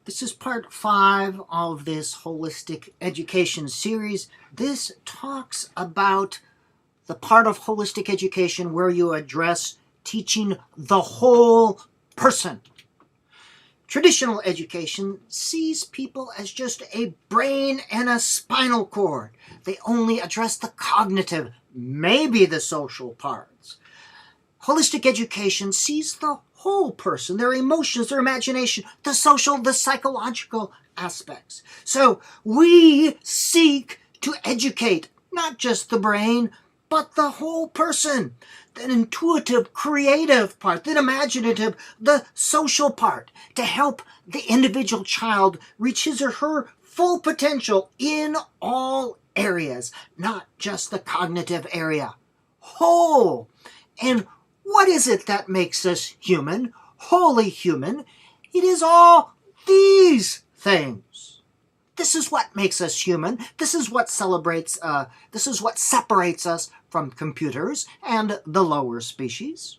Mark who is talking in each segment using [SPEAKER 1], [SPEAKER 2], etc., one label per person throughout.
[SPEAKER 1] This is part 5 of this holistic education series. This talks about the part of holistic education where you address teaching the whole person. Traditional education sees people as just a brain and a spinal cord. They only address the cognitive, maybe the social parts. Holistic education sees the whole person, their emotions, their imagination, the social, the psychological aspects. So we seek to educate not just the brain, but the whole person. The intuitive, creative part, the imaginative, the social part, to help the individual child reach his or her full potential in all areas, not just the cognitive area. Whole. And what is it that makes us human, wholly human? It is all these things. This is what makes us human. This is what separates us from computers and the lower species.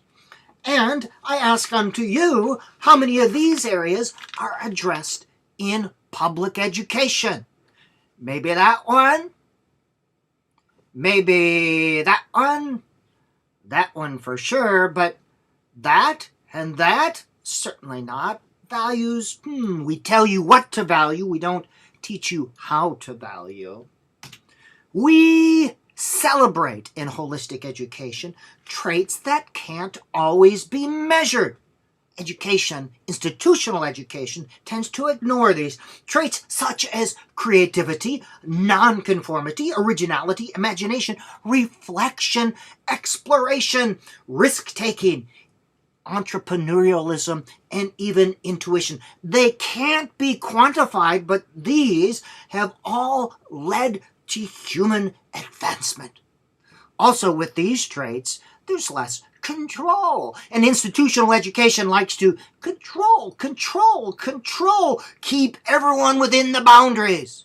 [SPEAKER 1] And I ask unto you, how many of these areas are addressed in public education? Maybe that one. Maybe that one. That one for sure, but that and that, certainly not. Values, we tell you what to value. We don't teach you how to value. We celebrate in holistic education traits that can't always be measured. Education, institutional education, tends to ignore these traits such as creativity, nonconformity, originality, imagination, reflection, exploration, risk-taking, entrepreneurialism, and even intuition. They can't be quantified, but these have all led to human advancement. Also, with these traits, there's less control. And institutional education likes to control, keep everyone within the boundaries.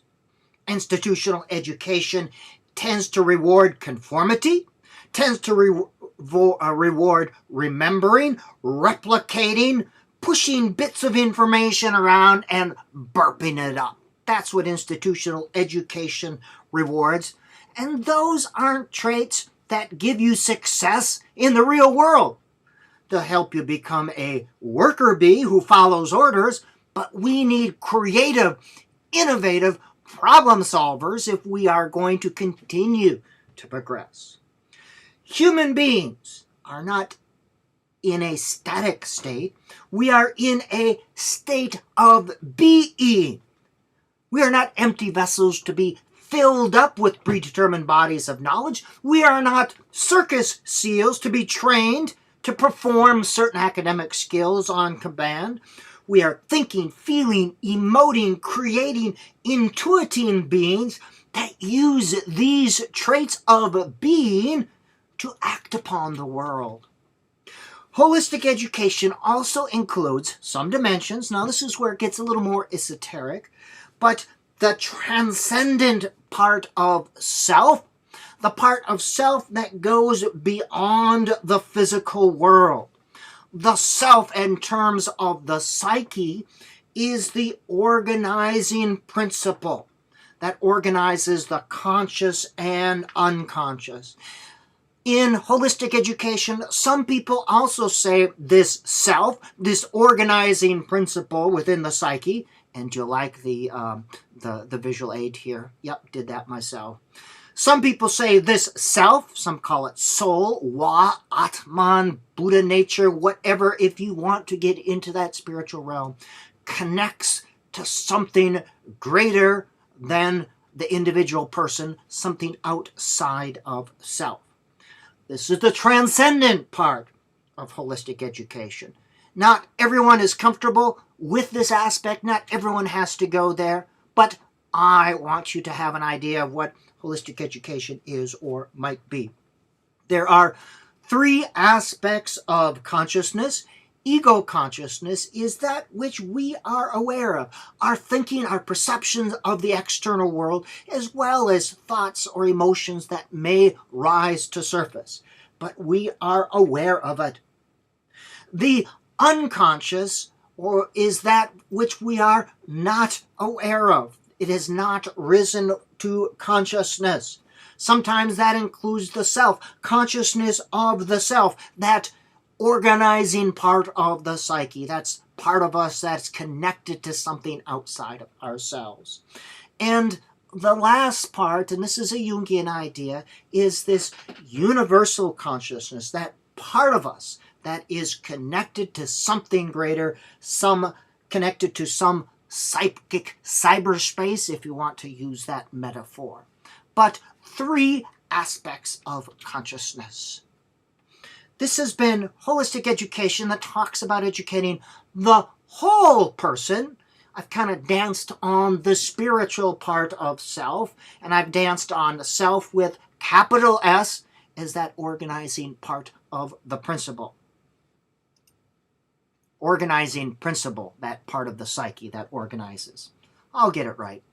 [SPEAKER 1] Institutional education tends to reward conformity, tends to reward remembering, replicating, pushing bits of information around, and burping it up. That's what institutional education rewards. And those aren't traits that give you success in the real world. They'll help you become a worker bee who follows orders, but we need creative, innovative problem solvers if we are going to continue to progress. Human beings are not in a static state. We are in a state of being. We are not empty vessels to be filled up with predetermined bodies of knowledge. We are not circus seals to be trained to perform certain academic skills on command. We are thinking, feeling, emoting, creating, intuiting beings that use these traits of being to act upon the world. Holistic education also includes some dimensions. Now, this is where it gets a little more esoteric, but the transcendent part of self, the part of self that goes beyond the physical world. The self, in terms of the psyche, is the organizing principle that organizes the conscious and unconscious. In holistic education, some people also say this self, this organizing principle within the psyche, and you like the visual aid here? Yep, did that myself. Some people say this self, some call it soul, Wa, Atman, Buddha nature, whatever, if you want to get into that spiritual realm, connects to something greater than the individual person, something outside of self. This is the transcendent part of holistic education. Not everyone is comfortable with this aspect. Not everyone has to go there. But I want you to have an idea of what holistic education is or might be. There are 3 aspects of consciousness. Ego consciousness is that which we are aware of. Our thinking, our perceptions of the external world, as well as thoughts or emotions that may rise to surface. But we are aware of it. The unconscious or is that which we are not aware of. It has not risen to consciousness. Sometimes that includes the self, consciousness of the self, that organizing part of the psyche. That's part of us that's connected to something outside of ourselves. And the last part, and this is a Jungian idea, is this universal consciousness, that part of us that is connected to something greater, connected to some psychic cyberspace, if you want to use that metaphor. But three aspects of consciousness. This has been Holistic Education that talks about educating the whole person. I've kind of danced on the spiritual part of self, and I've danced on the self with capital S as that organizing part of the principle. Organizing principle, that part of the psyche that organizes. I'll get it right.